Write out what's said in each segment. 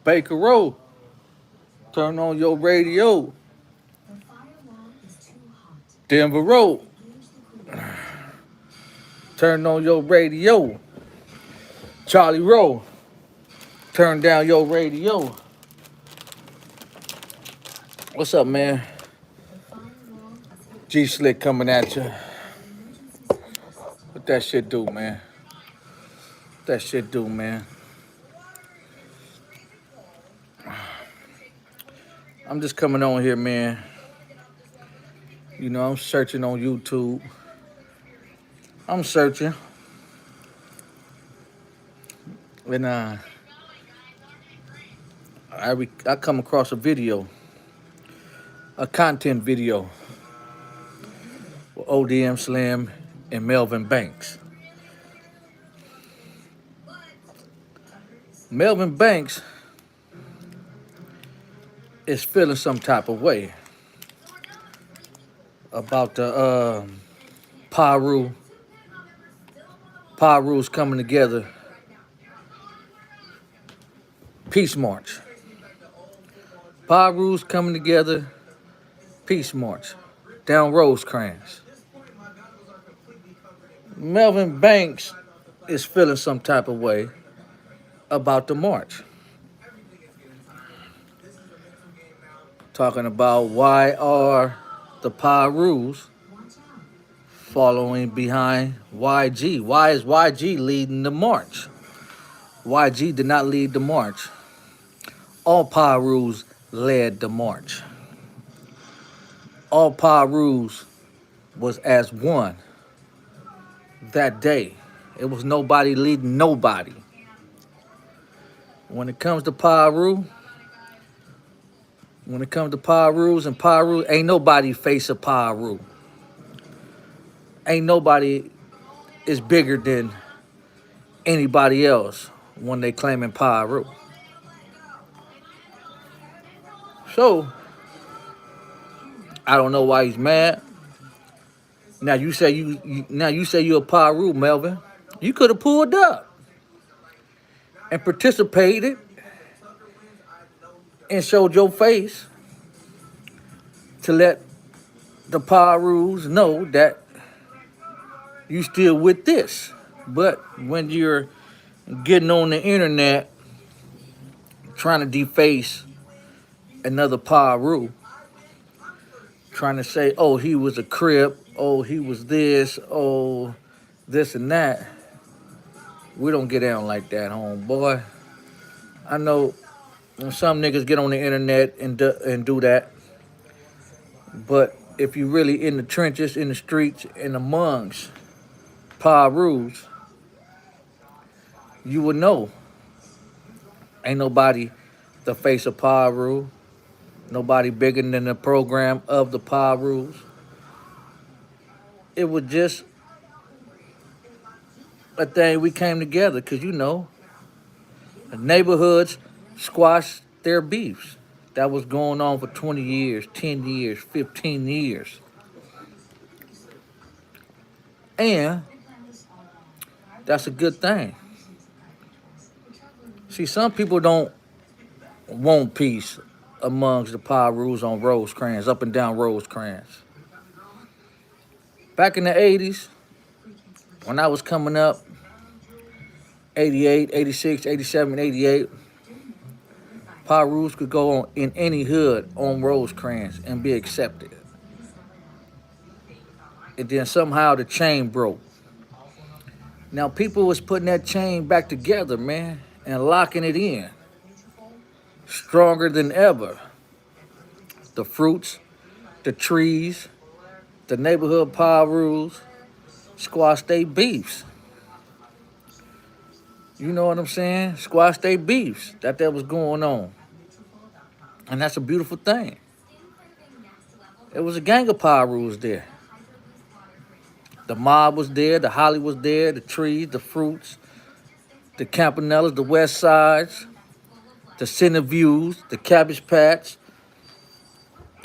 Baker Road, turn on your radio. Denver Road, turn on your radio. Charlie Road, turn down your radio. What's up, man? G Slick coming at you. What that shit do, man? What that shit do, man? I'm just coming on here, man. You know, I'm searching on YouTube. I'm searching. And I come across a video, a content video with ODM Slim and Melvin Banks. Melvin Banks is feeling some type of way about the Paru's coming together peace march. Paru's coming together peace march down Rosecrans. Melvin Banks is feeling some type of way about the march. Talking about why are the Paru's following behind YG? Why is YG leading the march? YG did not lead the march. All Paru's led the march. All Paru's was as one that day. It was nobody leading nobody. When it comes to Paru's and Paru, ain't nobody face a Paru. Ain't nobody is bigger than anybody else when they claiming Paru. So, I don't know why he's mad. Now you say you're a Paru, Melvin. You could have pulled up and participated and showed your face to let the Paru's know that you still with this. But when you're getting on the internet trying to deface another Paru, trying to say, oh, he was a Crip, oh, he was this, oh, this and that, we don't get down like that, homeboy. I know some niggas get on the internet and do that, but if you really in the trenches, in the streets, and amongst Paru's, you would know. Ain't nobody the face of Paru. Nobody bigger than the program of the Paru's. It was just a thing we came together because, you know, the neighborhoods squashed their beefs. That was going on for 20 years, 10 years, 15 years. And that's a good thing. See, some people don't want peace amongst the Paru's on Rosecrans, up and down Rosecrans. Back in the 80s, when I was coming up, 88, 86, 87, 88, Paru's could go on in any hood on Rosecrans and be accepted. And then somehow the chain broke. Now people was putting that chain back together, man, and locking it in. Stronger than ever. The fruits, the trees, the neighborhood Paru's squashed their beefs. You know what I'm saying? Squash their beefs that was going on. And that's a beautiful thing. It was a gang of Paru's there. The mob was there, the Holly was there, the trees, the fruits, the Campanellas, the West Sides, the Center Views, the Cabbage Patch,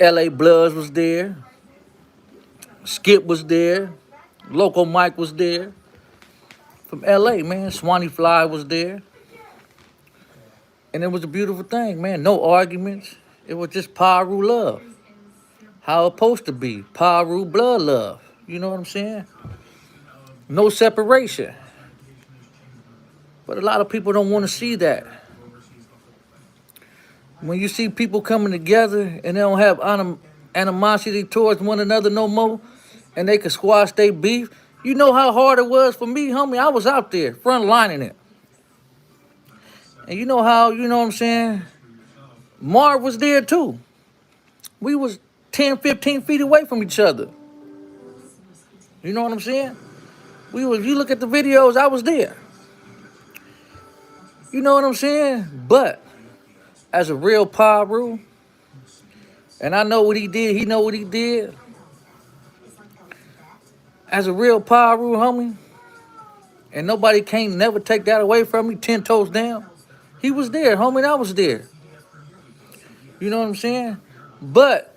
LA Bloods was there, Skip was there, Local Mike was there. From LA, man, Swanee Fly was there. And it was a beautiful thing, man. No arguments. It was just Paru love. How it supposed to be. Paru blood love. You know what I'm saying? No separation. But a lot of people don't want to see that. When you see people coming together and they don't have animosity towards one another no more, and they can squash their beef, you know how hard it was for me, homie? I was out there, front lining it. And you know how, you know what I'm saying? Marv was there too. We was 10, 15 feet away from each other. You know what I'm saying? If you look at the videos, I was there. You know what I'm saying? But as a real Paru, and I know what he did, he know what he did. As a real Paru, homie, and nobody can't never take that away from me, 10 toes down. He was there, homie, and I was there. You know what I'm saying? But,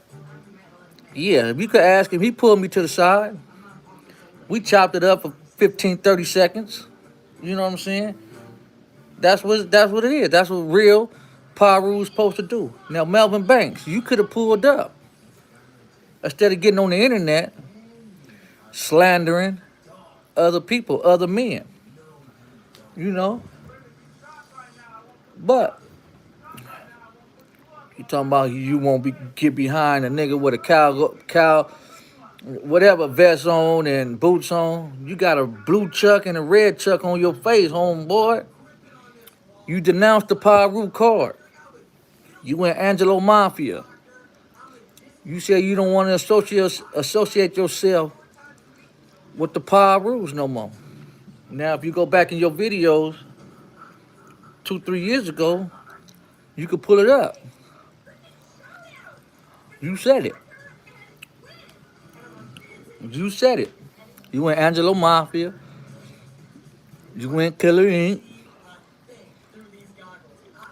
yeah, if you could ask him, he pulled me to the side. We chopped it up for 15, 30 seconds. You know what I'm saying? That's what it is. That's what real Paru is supposed to do. Now, Melvin Banks, you could have pulled up. Instead of getting on the internet, slandering other people, other men. You know? But you talking about you won't get behind a nigga with a cow, whatever vest on and boots on. You got a blue chuck and a red chuck on your face, homeboy. You denounced the Paru card. You went Angelo Mafia. You said you don't want to associate yourself with the Parus no more. Now, if you go back in your videos 2, 3 years ago, you could pull it up. You said it. You said it. You went Angelo Mafia. You went Killer Inc.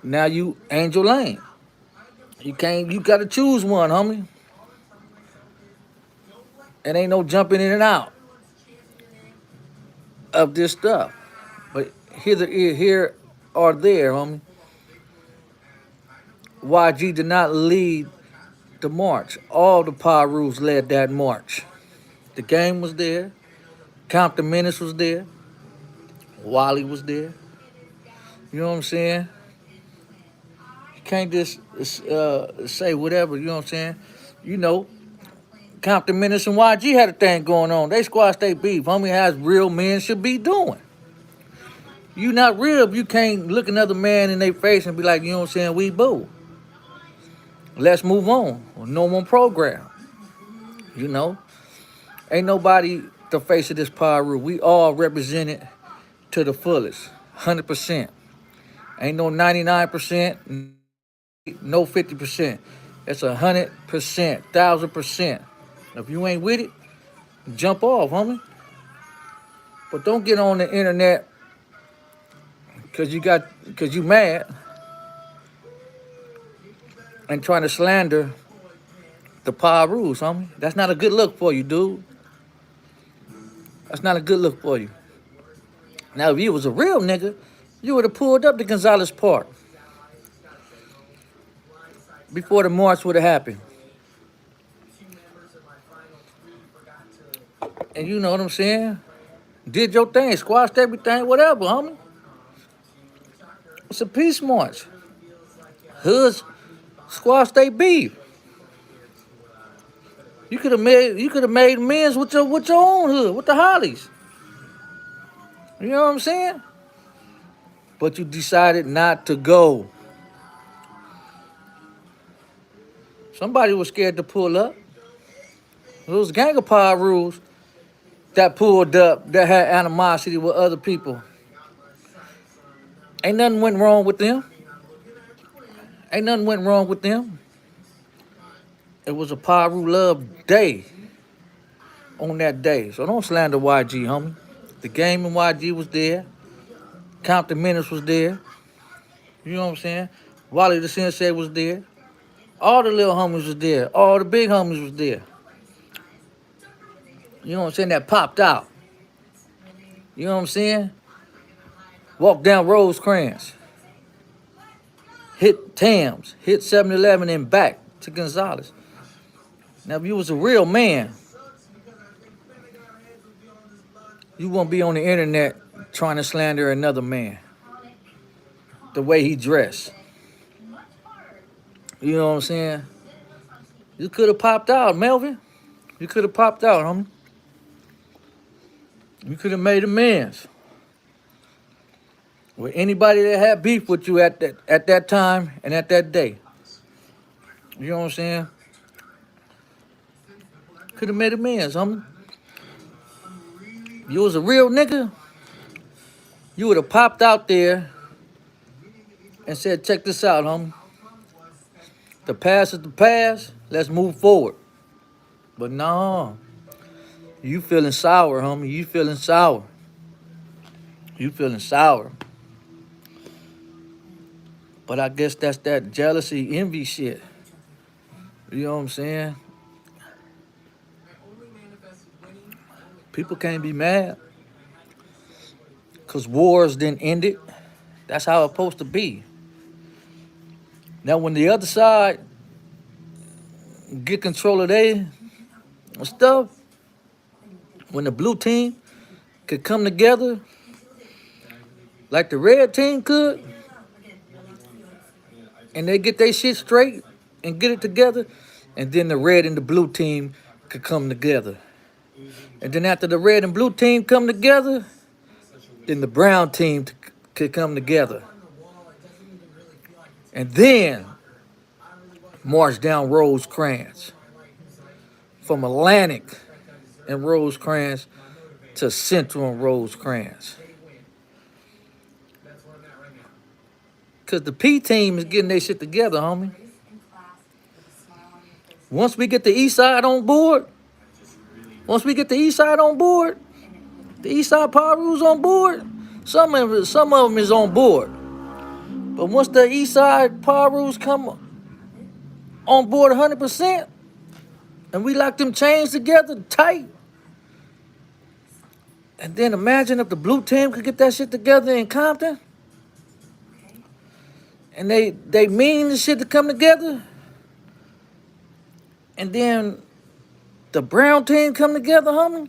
Now you Angel Lane. You gotta choose one, homie. And ain't no jumping in and out of this stuff. But here or there, homie. YG did not lead the march. All the Parus led that march. The Game was there. Compton Menace was there. Wally was there. You know what I'm saying? You can't just say whatever, you know what I'm saying? You know, Compton Menace and YG had a thing going on. They squashed their beef. Homie, as real men should be doing. You not real if you can't look another man in their face and be like, you know what I'm saying, we boo. Let's move on. No more program. You know? Ain't nobody the face of this Paru. We all represented to the fullest. 100%. Ain't no 99%, no 50%. It's 100%, 1,000%. If you ain't with it, jump off, homie. But don't get on the internet because you mad and trying to slander the Parus, homie. That's not a good look for you, dude. That's not a good look for you. Now, if you was a real nigga, you would have pulled up to Gonzalez Park before the march would have happened. And you know what I'm saying? Did your thing, squashed everything, whatever, homie. It's a peace march. Hoods squashed their beef. You could have made amends with your own hood, with the Hollies. You know what I'm saying? But you decided not to go. Somebody was scared to pull up. Those gang of Parus that pulled up, that had animosity with other people. Ain't nothing went wrong with them. Ain't nothing went wrong with them. It was a Paru love day on that day. So don't slander YG, homie. The Game and YG was there. Compton Menace was there. You know what I'm saying? Wally the Sensei was there. All the little homies was there. All the big homies was there. You know what I'm saying? That popped out. You know what I'm saying? Walk down Rosecrans. hit Tams, hit 7-Eleven and back to Gonzalez. Now, if you was a real man, you won't be on the internet trying to slander another man. The way he dressed. You know what I'm saying? You could have popped out, Melvin. You could have popped out, homie. You could have made amends with anybody that had beef with you at that time and at that day. You know what I'm saying? Could have made amends, homie. You was a real nigga, you would have popped out there and said, check this out, homie. The past is the past. Let's move forward. But no, you feeling sour, homie. You feeling sour. You feeling sour. But I guess that's that jealousy, envy shit. You know what I'm saying? People can't be mad because wars didn't end it. That's how it's supposed to be. Now, when the other side get control of their stuff, when the blue team could come together like the red team could, and they get their shit straight and get it together, and then the red and the blue team could come together. And then after the red and blue team come together, then the brown team could come together. And then march down Rosecrans. From Atlantic and Rosecrans to Central and Rosecrans. Because the P team is getting their shit together, homie. Once we get the east side on board, the east side power rules on board, some of them is on board. But once the east side power rules come on board 100%, and we lock them chains together tight, and then imagine if the blue team could get that shit together in Compton, and they mean the shit to come together, and then the brown team come together, homie.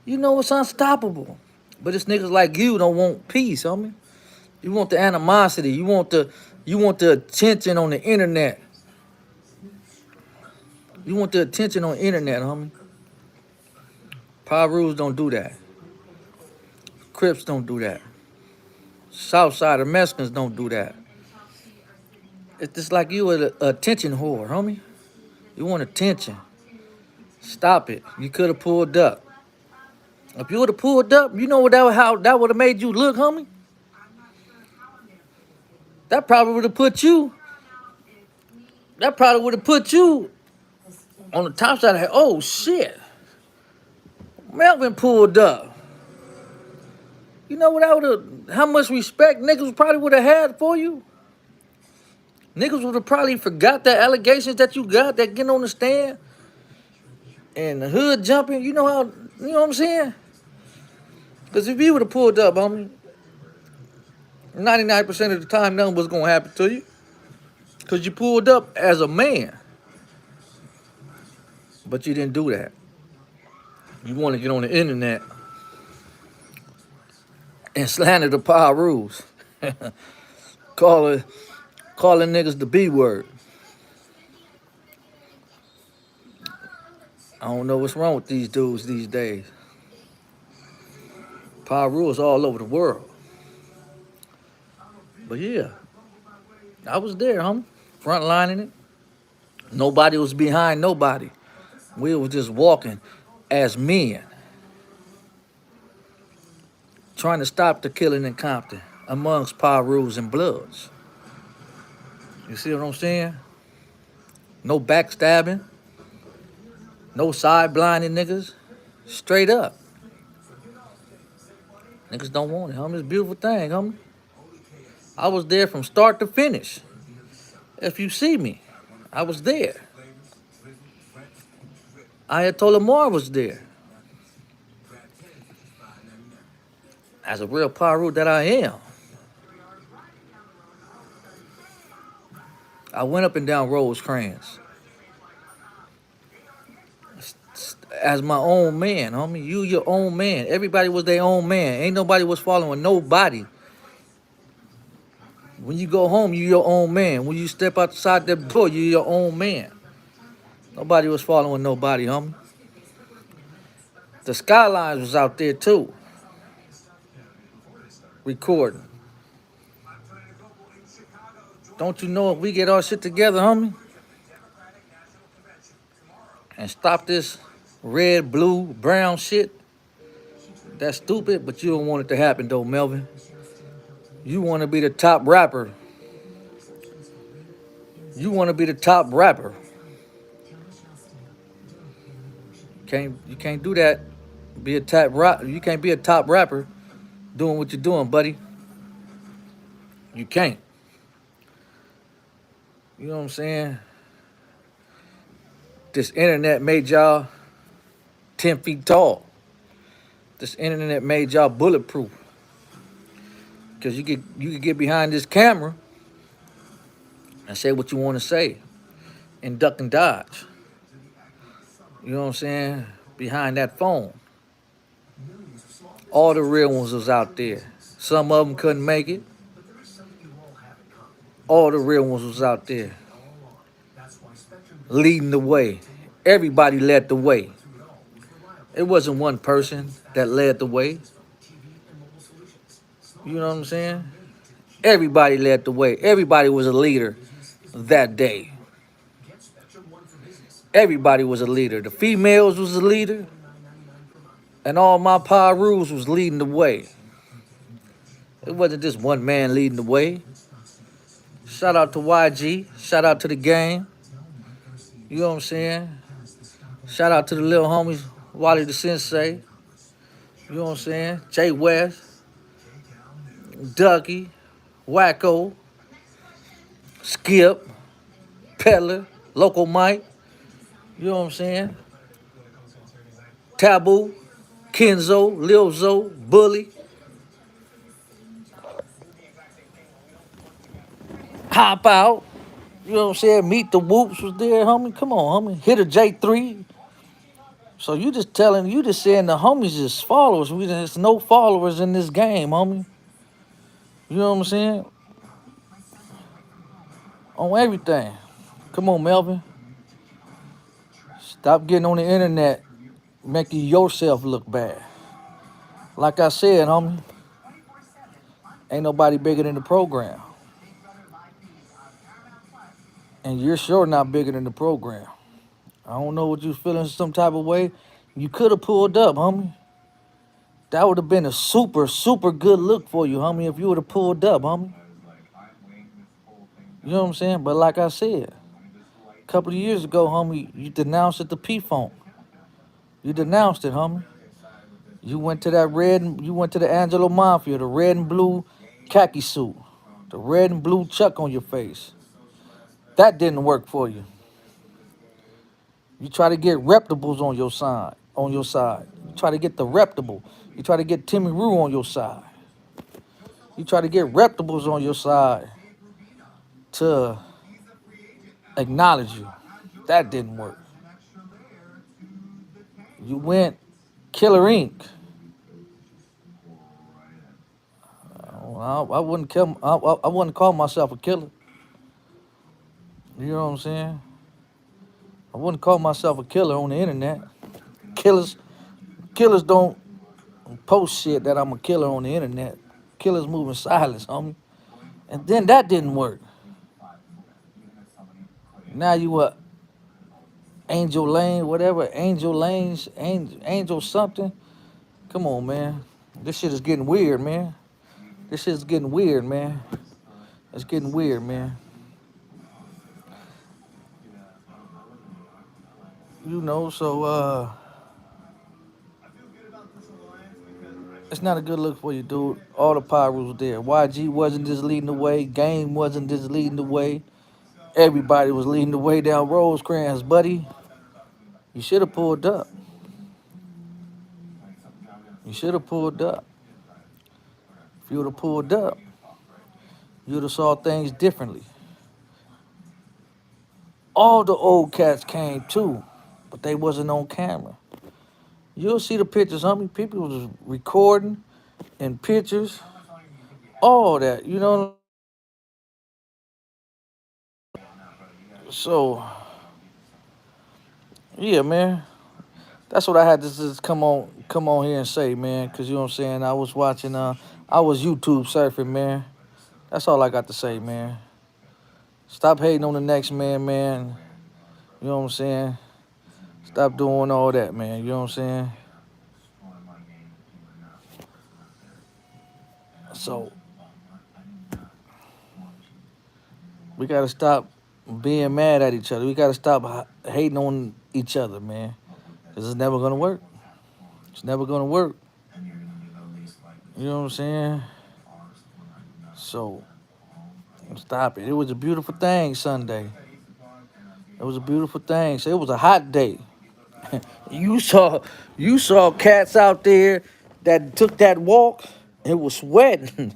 You know it's unstoppable. But it's niggas like you don't want peace, homie. You want the animosity. You want the attention on the internet. You want the attention on the internet, homie. Power rules don't do that. Crips don't do that. Southsider Mexicans don't do that. It's just like you an attention whore, homie. You want attention. Stop it. You could have pulled up. If you would have pulled up, you know how that would have made you look, homie? That probably would have put you on the top side of the head. Oh, shit. Melvin pulled up. You know what how much respect niggas probably would have had for you? Niggas would have probably forgot the allegations that you got that getting on the stand and the hood jumping. You know what I'm saying? Because if you would have pulled up, homie, 99% of the time, nothing was going to happen to you. Because you pulled up as a man. But you didn't do that. You want to get on the internet and slander the power rules. Calling niggas the B word. I don't know what's wrong with these dudes these days. Power rules all over the world. But yeah, I was there, homie. Frontlining it. Nobody was behind nobody. We was just walking as men. Trying to stop the killing in Compton amongst power rules and bloods. You see what I'm saying? No backstabbing. No side blinding niggas. Straight up. Niggas don't want it, homie. It's a beautiful thing, homie. I was there from start to finish. If you see me, I was there. Ayatollah Mar was there. As a real power root that I am. I went up and down Rosecrans as my own man, homie. You your own man. Everybody was their own man. Ain't nobody was following nobody. When you go home, you your own man. When you step outside that door, you your own man. Nobody was following nobody, homie. The Skylines was out there too, recording. Don't you know if we get our shit together, homie, and stop this red, blue, brown shit? That's stupid, but you don't want it to happen though, Melvin. You want to be the top rapper. You want to be the top rapper. You can't do that. Be a top rap. You can't be a top rapper doing what you're doing, buddy. You can't. You know what I'm saying? This internet made y'all 10 feet tall. This internet made y'all bulletproof. Because you could get behind this camera and say what you want to say and duck and dodge. You know what I'm saying? Behind that phone. All the real ones was out there. Some of them couldn't make it. All the real ones was out there. Leading the way. Everybody led the way. It wasn't one person that led the way. You know what I'm saying? Everybody led the way. Everybody was a leader that day. Everybody was a leader. The females was a leader. And all my Pirus was leading the way. It wasn't just one man leading the way. Shout out to YG. Shout out to the game. You know what I'm saying? Shout out to the little homies, Wally the Sensei. You know what I'm saying? Jay West, Ducky, Wacko, Skip, Peddler, Local Mike. You know what I'm saying? Taboo, Kenzo, Lil Zo, Bully. Hop Out. You know what I'm saying? Meet the Whoops was there, homie. Come on, homie. Hit a J3. So you just saying the homies is followers. There's no followers in this game, homie. You know what I'm saying? On everything. Come on, Melvin. Stop getting on the internet making yourself look bad. Like I said, homie, ain't nobody bigger than the program. And you're sure not bigger than the program. I don't know what you feeling some type of way. You could have pulled up, homie. That would have been a super, super good look for you, homie, if you would have pulled up, homie. You know what I'm saying? But like I said, a couple of years ago, homie, you denounced it to P-Funk. You denounced it, homie. You went to the Angelo Mafia, the red and blue khaki suit, the red and blue chuck on your face. That didn't work for you. You try to get reputables on your side. You try to get the reputable. You try to get Timmy Rue on your side. You try to get reputables on your side to acknowledge you. That didn't work. You went Killer Inc. I wouldn't call myself a killer. You know what I'm saying? I wouldn't call myself a killer on the internet. Killers don't post shit that I'm a killer on the internet. Killers move in silence, homie. And then that didn't work. Now you what? Angel Lane, whatever. Angel Lanes, Angel something. Come on, man. This shit is getting weird, man. This shit's getting weird, man. It's getting weird, man. You know, so it's not a good look for you, dude. All the Pyrus were there. YG wasn't just leading the way. Game wasn't just leading the way. Everybody was leading the way down Rosecrans, buddy. You should have pulled up. You should have pulled up. If you would have pulled up, you would have saw things differently. All the old cats came too, but they wasn't on camera. You'll see the pictures, homie. People was recording and pictures, all that. You know. So yeah, man. That's what I had to just come on here and say, man. Cause you know what I'm saying. I was watching. I was YouTube surfing, man. That's all I got to say, man. Stop hating on the next man, man. You know what I'm saying. Stop doing all that, man. You know what I'm saying. So we gotta stop being mad at each other. We gotta stop hating on each other, man. Cause it's never gonna work. It's never gonna work. You know what I'm saying? So stop it. It was a beautiful thing Sunday. It was a beautiful thing. So it was a hot day. You saw you saw cats out there that took that walk. It was sweating.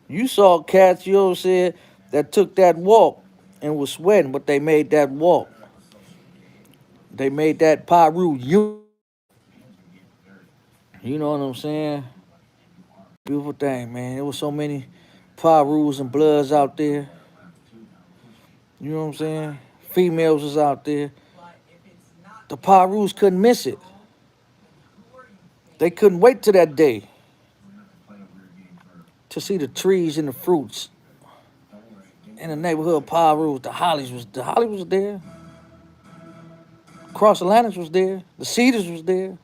You saw cats, you know what I'm saying, that took that walk and was sweating, but they made that walk. They made that Paru. You know what I'm saying? Beautiful thing, man. There was so many Parus and Bloods out there. You know what I'm saying? Females was out there. The Parus couldn't miss it. They couldn't wait till that day to see the trees and the fruits in the neighborhood of Parus. The Hollies was there. Cross Atlantic was there. The Cedars was there.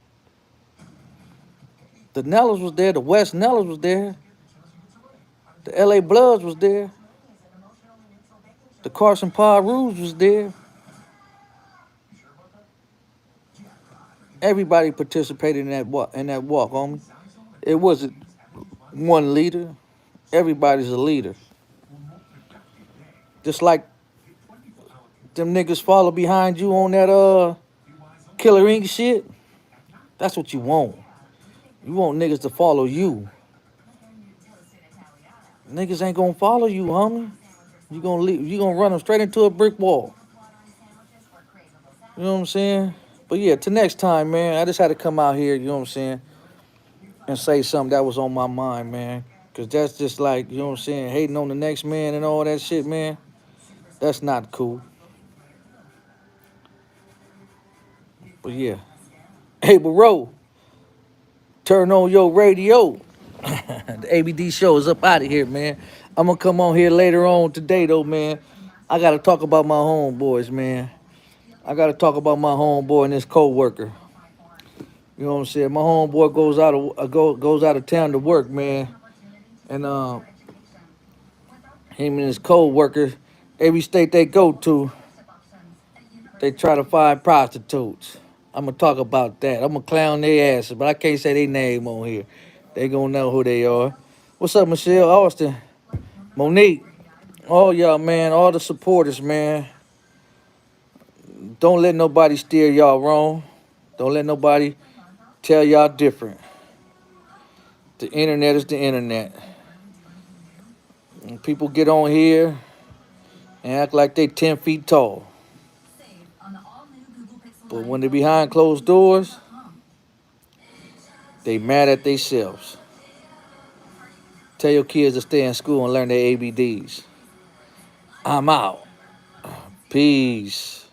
The Nellas was there. The West Nellas was there. The LA Bloods was there. The Carson Parus was there. Everybody participated in that walk. Homie. It wasn't one leader. Everybody's a leader. Just like them niggas follow behind you on that Killer Ink shit. That's what you want. You want niggas to follow you. Niggas ain't gonna follow you, homie. You gonna run them straight into a brick wall. You know what I'm saying? But yeah, till next time, man. I just had to come out here, you know what I'm saying, and say something that was on my mind, man. Cause that's just like, you know what I'm saying, hating on the next man and all that shit, man. That's not cool. But yeah. Hey, bro, turn on your radio. The ABD show is up out of here, man. I'm gonna come on here later on today, though, man. I gotta talk about my homeboys, man. I gotta talk about my homeboy and his co-worker. You know what I'm saying? My homeboy goes out of town to work, man, and him and his co-worker, every state they go to, they try to find prostitutes. I'm gonna talk about that. I'm gonna clown their asses, but I can't say their name on here. They gonna know who they are. What's up, Michelle, Austin, Monique, all y'all, man, all the supporters, man. Don't let nobody steer y'all wrong. Don't let nobody tell y'all different. The internet is the internet. And people get on here and act like they 10 feet tall. But when they're behind closed doors, they mad at themselves. Tell your kids to stay in school and learn their ABDs. I'm out. Peace.